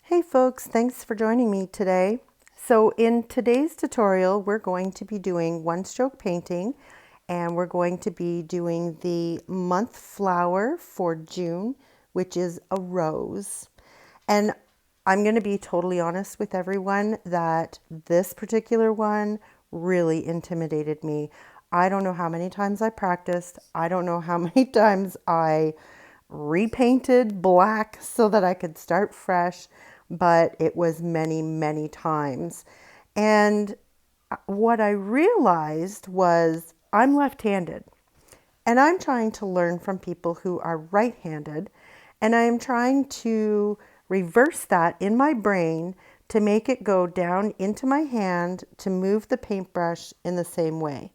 Hey folks, thanks for joining me today. So in today's tutorial, we're going to be doing one stroke painting and we're going to be doing the month flower for June, which is a rose. And I'm going to be totally honest with everyone that this particular one really intimidated me. I don't know how many times I practiced. I don't know how many times I repainted black so that I could start fresh, but it was many, many times. And what I realized was I'm left-handed and I'm trying to learn from people who are right-handed, and I'm trying to reverse that in my brain to make it go down into my hand to move the paintbrush in the same way.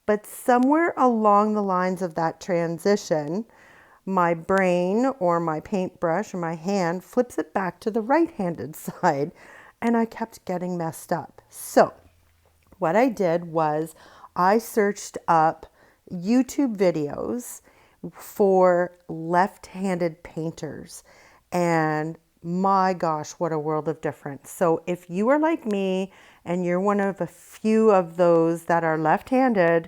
But somewhere along the lines of that transition, my brain or my paintbrush or my hand flips it back to the right-handed side, and I kept getting messed up. So what I did was I searched up YouTube videos for left-handed painters, and my gosh, what a world of difference. So if you are like me and you're one of a few of those that are left-handed,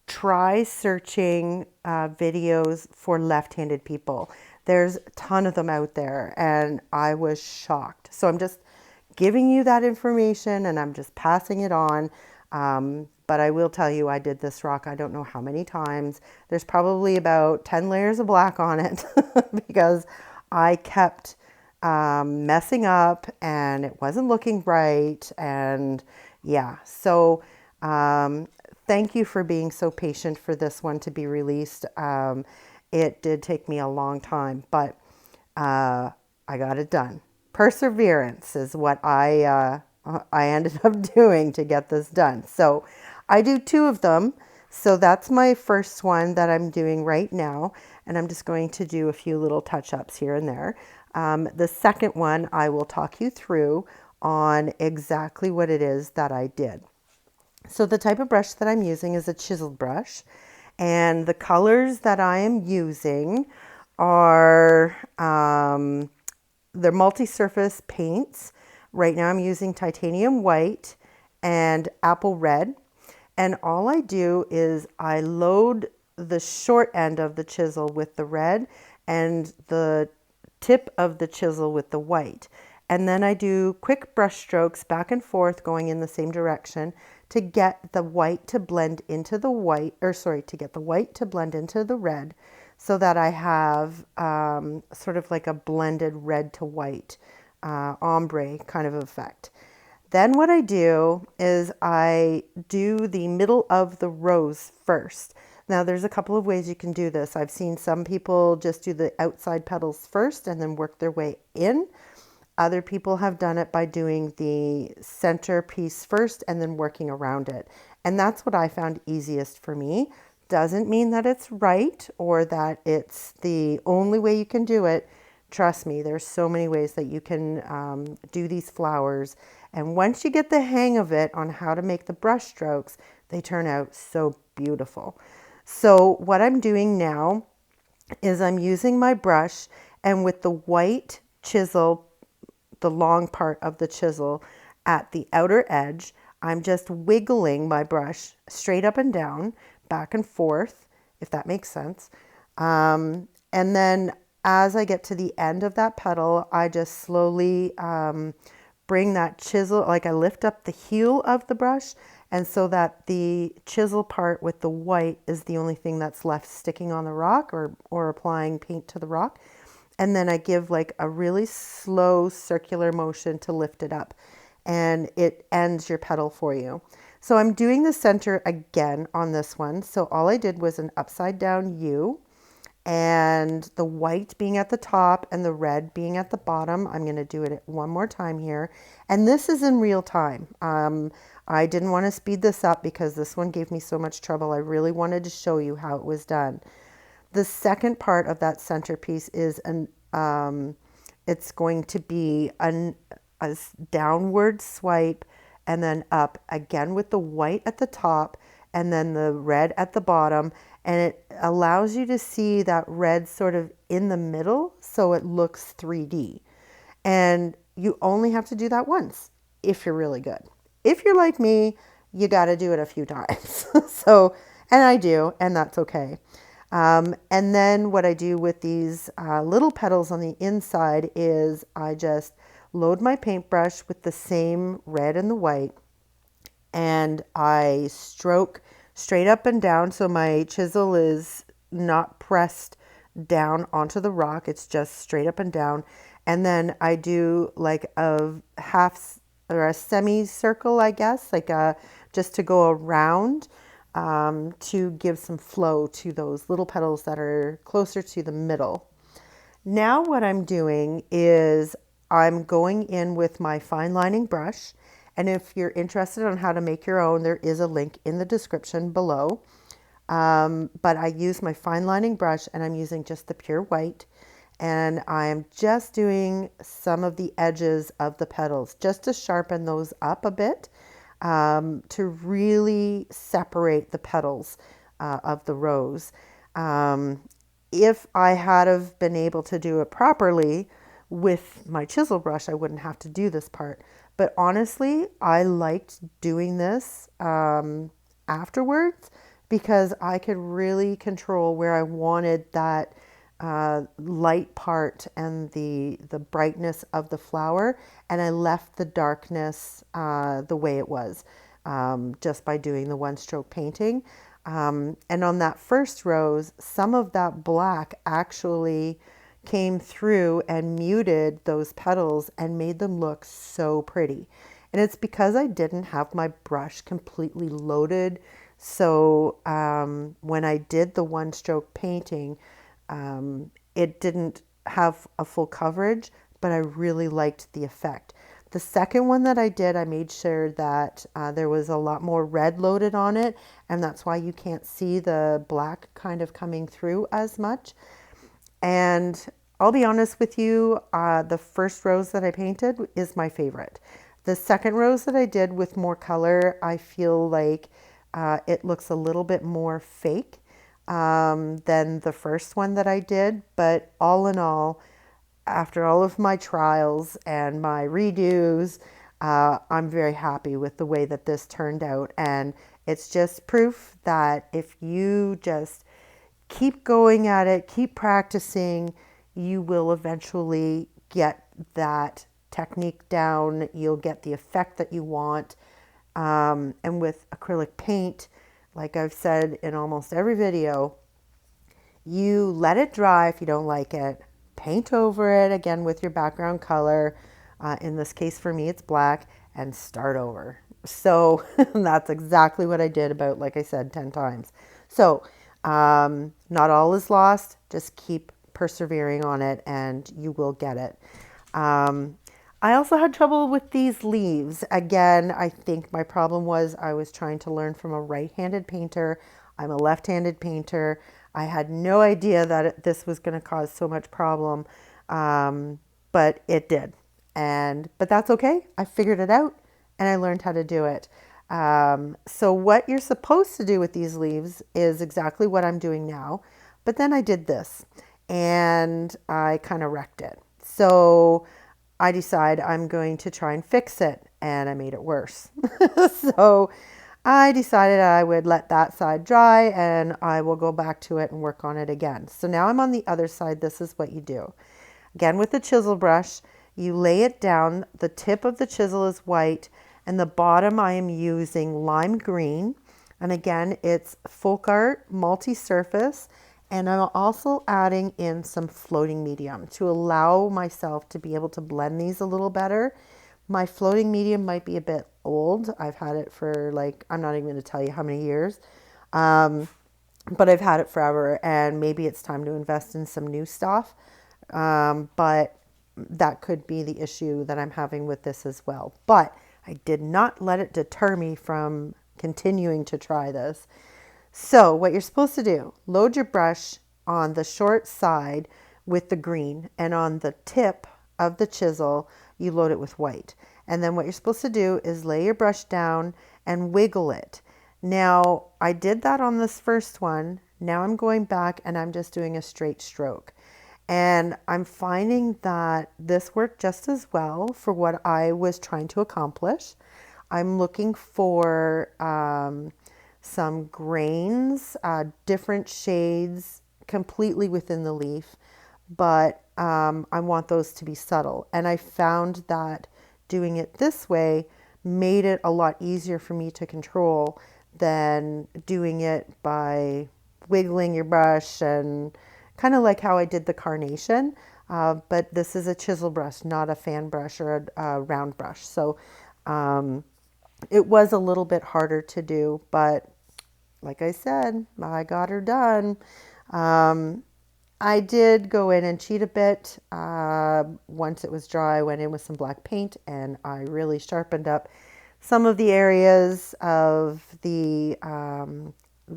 try searching videos for left-handed people. There's a ton of them out there, and I was shocked. So I'm just giving you that information and I'm just passing it on. But I will tell you, I did this rock, I don't know how many times. There's probably about 10 layers of black on it because I kept messing up and it wasn't looking right. And yeah, so thank you for being so patient for this one to be released. It did take me a long time, but I got it done. Perseverance is what I ended up doing to get this done. So I do two of them. So that's my first one that I'm doing right now. And I'm just going to do a few little touch-ups here and there. The second one I will talk you through on exactly what it is that I did. So the type of brush that I'm using is a chiseled brush, and the colors that I am using are they're multi-surface paints. Right now I'm using titanium white and apple red, and all I do is I load the short end of the chisel with the red and the tip of the chisel with the white. And then I do quick brush strokes back and forth going in the same direction to get the white to blend into the white, to get the white to blend into the red so that I have sort of like a blended red to white ombre kind of effect. Then what I do is I do the middle of the rose first. Now there's a couple of ways you can do this. I've seen some people just do the outside petals first and then work their way in. Other people have done it by doing the center piece first and then working around it. And that's what I found easiest for me. Doesn't mean that it's right or that it's the only way you can do it. Trust me, there's so many ways that you can do these flowers. And once you get the hang of it on how to make the brush strokes, they turn out so beautiful. So what I'm doing now is I'm using my brush, and with the white chisel, the long part of the chisel at the outer edge, I'm just wiggling my brush straight up and down, back and forth, if that makes sense. And then as I get to the end of that petal, I just slowly bring that chisel, like I lift up the heel of the brush, and so that the chisel part with the white is the only thing that's left sticking on the rock or applying paint to the rock. And then I give like a really slow circular motion to lift it up, and it ends your petal for you. So I'm doing the center again on this one. So all I did was an upside down U, and the white being at the top and the red being at the bottom. I'm going to do it one more time here. And this is in real time. I didn't want to speed this up because this one gave me so much trouble. I really wanted to show you how it was done. The second part of that centerpiece is it's going to be a downward swipe and then up again with the white at the top and then the red at the bottom. And it allows you to see that red sort of in the middle so it looks 3D. And you only have to do that once if you're really good. If you're like me, you got to do it a few times. So, and I do, and that's okay. And then what I do with these little petals on the inside is I just load my paintbrush with the same red and the white, and I stroke straight up and down so my chisel is not pressed down onto the rock. It's just straight up and down. And then I do like a half or a semicircle, I guess, like just to go around to give some flow to those little petals that are closer to the middle. Now what I'm doing is I'm going in with my fine lining brush. And if you're interested on how to make your own, there is a link in the description below. But I use my fine lining brush and I'm using just the pure white. And I'm just doing some of the edges of the petals just to sharpen those up a bit, to really separate the petals of the rose. If I had have been able to do it properly with my chisel brush, I wouldn't have to do this part. But honestly, I liked doing this afterwards because I could really control where I wanted that light part and the brightness of the flower, and I left the darkness the way it was, just by doing the one stroke painting. And on that first rose, some of that black actually came through and muted those petals and made them look so pretty. And it's because I didn't have my brush completely loaded. So when I did the one stroke painting, it didn't have a full coverage, but I really liked the effect. The second one that I did, I made sure that there was a lot more red loaded on it, and that's why you can't see the black kind of coming through as much. And I'll be honest with you, the first rose that I painted is my favorite. The second rose that I did with more color, I feel like it looks a little bit more fake than the first one that I did. But all in all, after all of my trials and my redos, I'm very happy with the way that this turned out. And it's just proof that if you just keep going at it, keep practicing, you will eventually get that technique down. You'll get the effect that you want. And with acrylic paint, like I've said in almost every video, you let it dry if you don't like it. Paint over it again with your background color. In this case for me, it's black, and start over. So that's exactly what I did about, like I said, 10 times. So not all is lost. Just keep persevering on it and you will get it. I also had trouble with these leaves. Again, I think my problem was I was trying to learn from a right-handed painter. I'm a left-handed painter. I had no idea that this was going to cause so much problem, but it did. But that's okay. I figured it out and I learned how to do it. So what you're supposed to do with these leaves is exactly what I'm doing now. But then I did this and I kind of wrecked it. So I decided I'm going to try and fix it, and I made it worse. So I decided I would let that side dry and I will go back to it and work on it again. So now I'm on the other side. This is what you do. Again, with the chisel brush, you lay it down. The tip of the chisel is white, and the bottom I am using lime green. And again, it's FolkArt multi-surface. And I'm also adding in some floating medium to allow myself to be able to blend these a little better. My floating medium might be a bit old. I've had it for I'm not even going to tell you how many years. But I've had it forever, and maybe it's time to invest in some new stuff. But that could be the issue that I'm having with this as well. But I did not let it deter me from continuing to try this. So what you're supposed to do, load your brush on the short side with the green, and on the tip of the chisel, you load it with white. And then what you're supposed to do is lay your brush down and wiggle it. Now, I did that on this first one. Now I'm going back and I'm just doing a straight stroke. And I'm finding that this worked just as well for what I was trying to accomplish. I'm looking for some grains, different shades completely within the leaf, but I want those to be subtle. And I found that doing it this way made it a lot easier for me to control than doing it by wiggling your brush and kind of like how I did the carnation. But this is a chisel brush, not a fan brush or a round brush. So it was a little bit harder to do, but like I said, I got her done. I did go in and cheat a bit. Once it was dry, I went in with some black paint and I really sharpened up some of the areas of the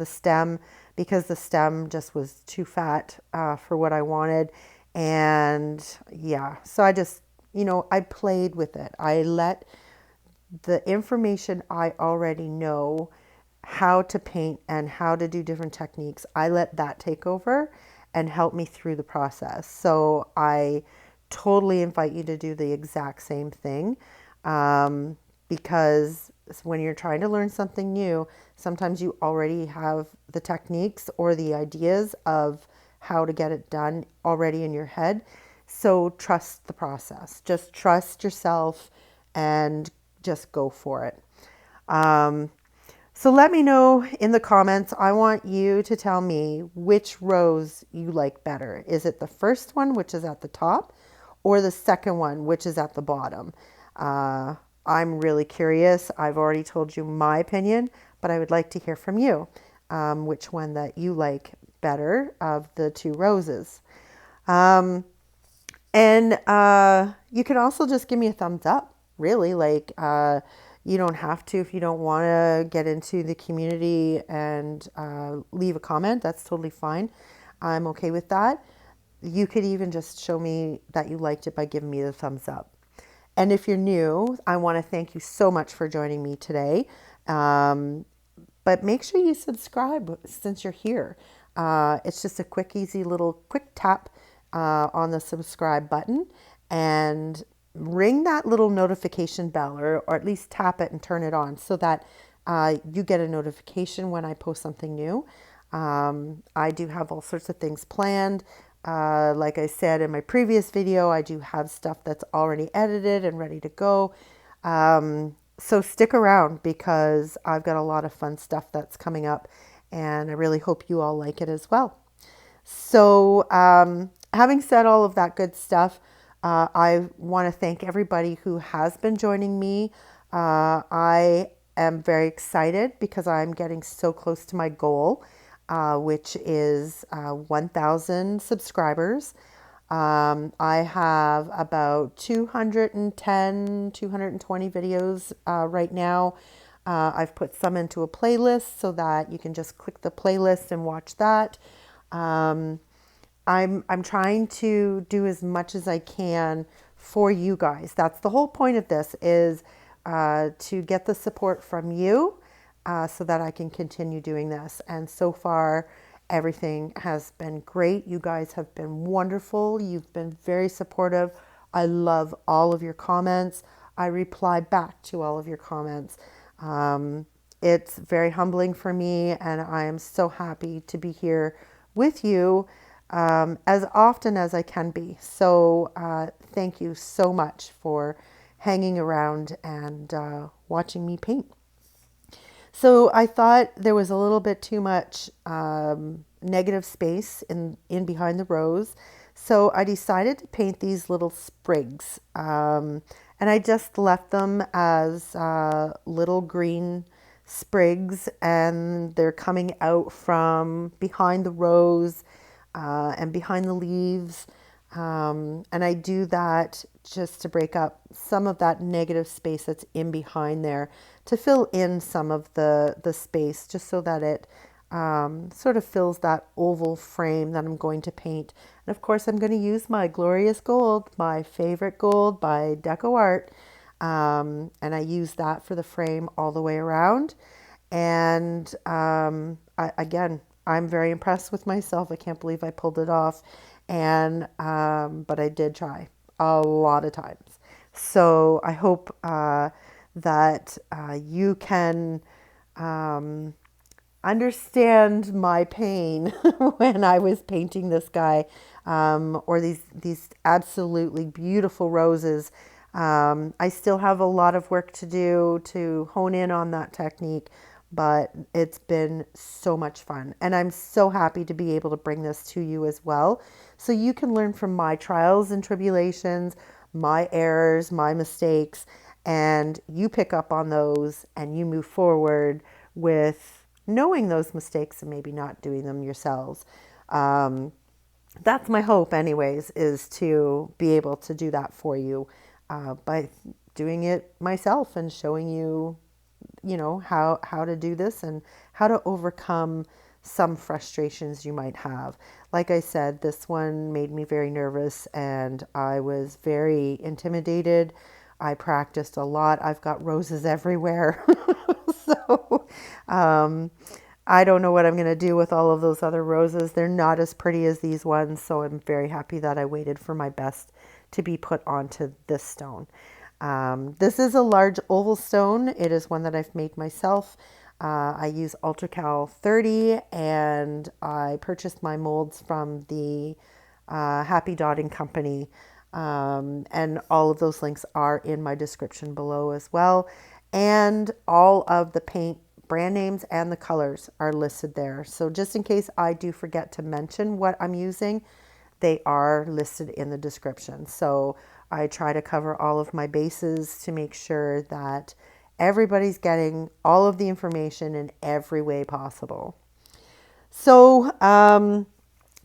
stem because the stem just was too fat for what I wanted. And yeah, so I just, I played with it. I let the information I already know how to paint and how to do different techniques, I let that take over and help me through the process. So I totally invite you to do the exact same thing because when you're trying to learn something new, sometimes you already have the techniques or the ideas of how to get it done already in your head. So trust the process. Just trust yourself and just go for it. So let me know in the comments. I want you to tell me which rose you like better. Is it the first one, which is at the top, or the second one, which is at the bottom? I'm really curious. I've already told you my opinion, but I would like to hear from you, which one that you like better of the two roses. And you can also just give me a thumbs up, really. Like, you don't have to if you don't want to get into the community and leave a comment. That's totally fine. I'm okay with that. You could even just show me that you liked it by giving me the thumbs up. And if you're new, I want to thank you so much for joining me today. But make sure you subscribe since you're here. It's just a quick, easy little quick tap on the subscribe button and ring that little notification bell or at least tap it and turn it on so that you get a notification when I post something new. I do have all sorts of things planned. Like I said in my previous video, I do have stuff that's already edited and ready to go. So stick around because I've got a lot of fun stuff that's coming up and I really hope you all like it as well. So having said all of that good stuff, I want to thank everybody who has been joining me. I am very excited because I'm getting so close to my goal, which is 1,000 subscribers. I have about 210, 220 videos right now. I've put some into a playlist so that you can just click the playlist and watch that. I'm trying to do as much as I can for you guys. That's the whole point of this is to get the support from you so that I can continue doing this. And so far, everything has been great. You guys have been wonderful. You've been very supportive. I love all of your comments. I reply back to all of your comments. It's very humbling for me, and I am so happy to be here with you as often as I can be. So thank you so much for hanging around and watching me paint. So I thought there was a little bit too much negative space in behind the rose. So I decided to paint these little sprigs. And I just left them as little green sprigs, and they're coming out from behind the rose and behind the leaves. And I do that just to break up some of that negative space that's in behind there, to fill in some of the space, just so that it sort of fills that oval frame that I'm going to paint. And of course, I'm going to use my glorious gold, my favorite gold by DecoArt. And I use that for the frame all the way around. And again, I'm very impressed with myself. I can't believe I pulled it off. and but I did try a lot of times. So I hope that you can understand my pain when I was painting this guy, or these absolutely beautiful roses. I still have a lot of work to do to hone in on that technique, but it's been so much fun. And I'm so happy to be able to bring this to you as well. So you can learn from my trials and tribulations, my errors, my mistakes, and you pick up on those and you move forward with knowing those mistakes and maybe not doing them yourselves. That's my hope anyways, is to be able to do that for you by doing it myself and showing you, how to do this and how to overcome some frustrations you might have. Like I said, this one made me very nervous and I was very intimidated. I practiced a lot. I've got roses everywhere. So I don't know what I'm going to do with all of those other roses. They're not as pretty as these ones, so I'm very happy that I waited for my best to be put onto this stone. This is a large oval stone. It is one that I've made myself. I use UltraCal 30, and I purchased my molds from the Happy Dotting Company. And all of those links are in my description below as well. And all of the paint brand names and the colors are listed there. So just in case I do forget to mention what I'm using, they are listed in the description. So I try to cover all of my bases to make sure that everybody's getting all of the information in every way possible. So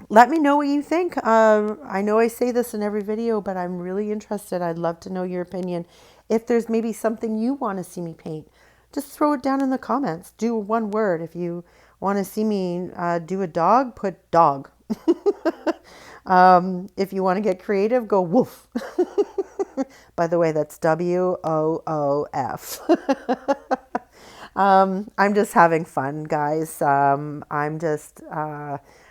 let me know what you think. I know I say this in every video, but I'm really interested. I'd love to know your opinion. If there's maybe something you want to see me paint, just throw it down in the comments. Do one word. If you want to see me do a dog, put dog. If you want to get creative, go woof. By the way, that's WOOF. I'm just having fun, guys. I'm just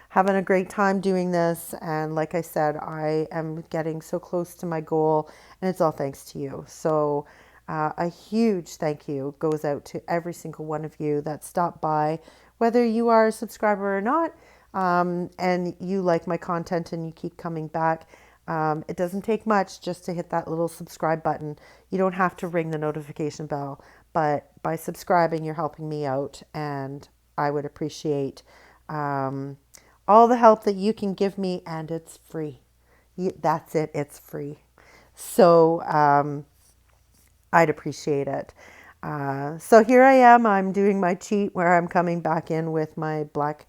having a great time doing this. And like I said, I am getting so close to my goal, and it's all thanks to you. So a huge thank you goes out to every single one of you that stopped by, whether you are a subscriber or not, and you like my content and you keep coming back. It doesn't take much just to hit that little subscribe button. You don't have to ring the notification bell, but by subscribing, you're helping me out, and I would appreciate all the help that you can give me, and it's free. That's it, it's free. So I'd appreciate it. So here I am. I'm doing my cheat where I'm coming back in with my black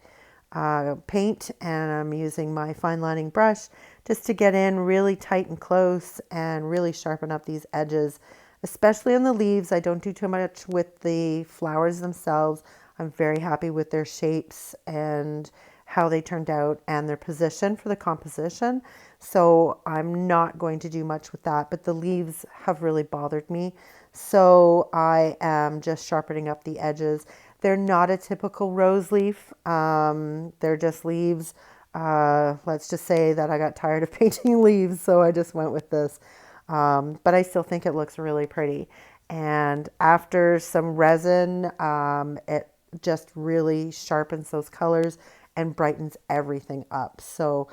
paint, and I'm using my fine lining brush just to get in really tight and close and really sharpen up these edges, especially on the leaves. I don't do too much with the flowers themselves. I'm very happy with their shapes and how they turned out and their position for the composition. So I'm not going to do much with that, but the leaves have really bothered me. So I am just sharpening up the edges. They're not a typical rose leaf. They're just leaves. Let's just say that I got tired of painting leaves, so I just went with this. But I still think it looks really pretty. And after some resin, it just really sharpens those colors and brightens everything up. So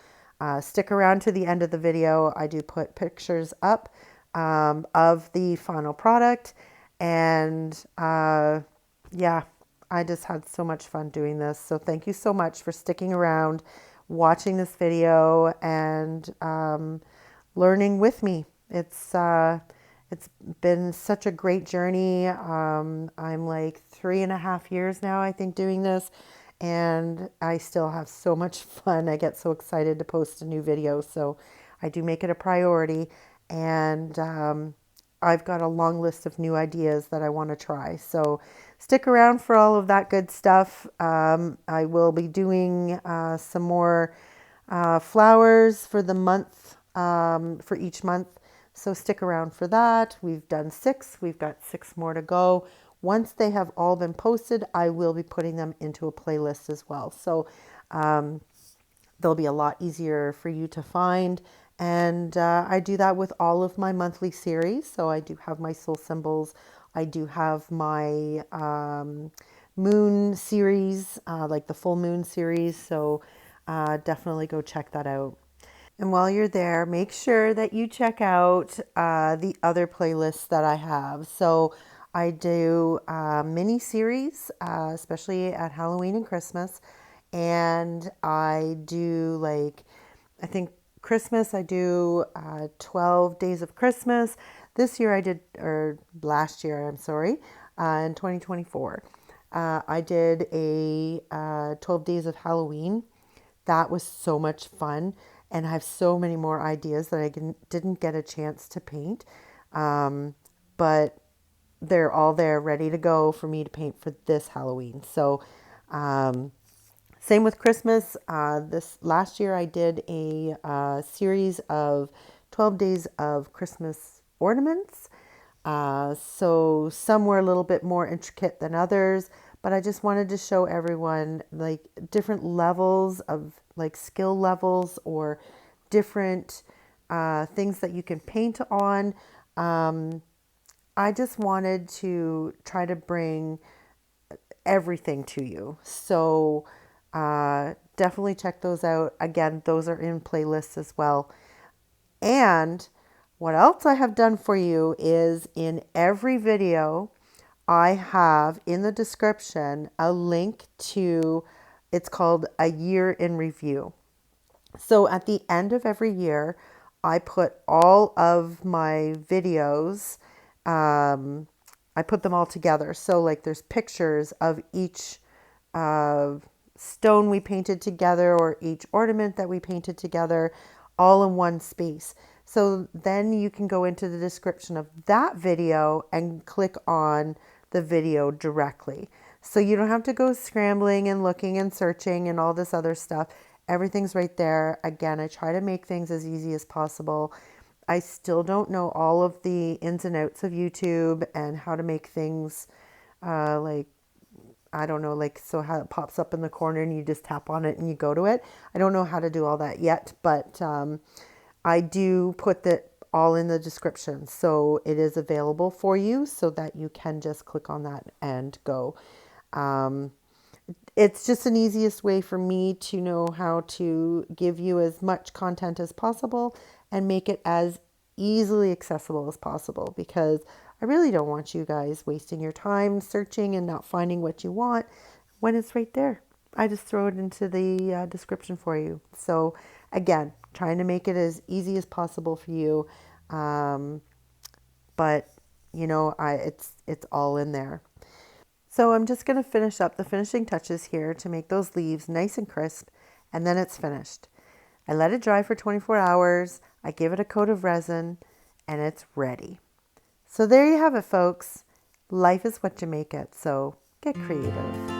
stick around to the end of the video. I do put pictures up of the final product. And yeah, I just had so much fun doing this. So thank you so much for sticking around, watching this video, and learning with me. It's been such a great journey. I'm like 3.5 years now, I think, doing this, and I still have so much fun. I get so excited to post a new video, so I do make it a priority. And I've got a long list of new ideas that I want to try. So stick around for all of that good stuff. I will be doing some more flowers for the month, for each month. So stick around for that. We've done 6. We've got 6 more to go. Once they have all been posted, I will be putting them into a playlist as well. So they'll be a lot easier for you to find. And I do that with all of my monthly series. So I do have my soul symbols. I do have my moon series, like the full moon series. So definitely go check that out. And while you're there, make sure that you check out the other playlists that I have. So I do mini series, especially at Halloween and Christmas. And I do like, I think Christmas, I do 12 days of Christmas. This year I did, or last year, I'm sorry, in 2024. I did a 12 days of Halloween. That was so much fun. And I have so many more ideas that I didn't get a chance to paint. But they're all there ready to go for me to paint for this Halloween. So, same with Christmas. This last year I did a series of 12 days of Christmas ornaments. So some were a little bit more intricate than others, but I just wanted to show everyone like different levels of like skill levels or different things that you can paint on. I just wanted to try to bring everything to you. So definitely check those out. Again, those are in playlists as well. And what else I have done for you is in every video, I have in the description a link to, it's called a year in review. So at the end of every year, I put all of my videos, I put them all together. So like there's pictures of each uh, stone we painted together or each ornament that we painted together all in one space. So then you can go into the description of that video and click on the video directly. So you don't have to go scrambling and looking and searching and all this other stuff. Everything's right there. Again, I try to make things as easy as possible. I still don't know all of the ins and outs of YouTube and how to make things like, I don't know, like, so how it pops up in the corner and you just tap on it and you go to it. I don't know how to do all that yet, but I do put that all in the description. So it is available for you so that you can just click on that and go. It's just an easiest way for me to know how to give you as much content as possible and make it as easily accessible as possible, because I really don't want you guys wasting your time searching and not finding what you want when it's right there. I just throw it into the description for you. So again, trying to make it as easy as possible for you. But you know, it's all in there. So I'm just going to finish up the finishing touches here to make those leaves nice and crisp, and then it's finished. I let it dry for 24 hours. I give it a coat of resin, and it's ready. So there you have it, folks. Life is what you make it, so get creative.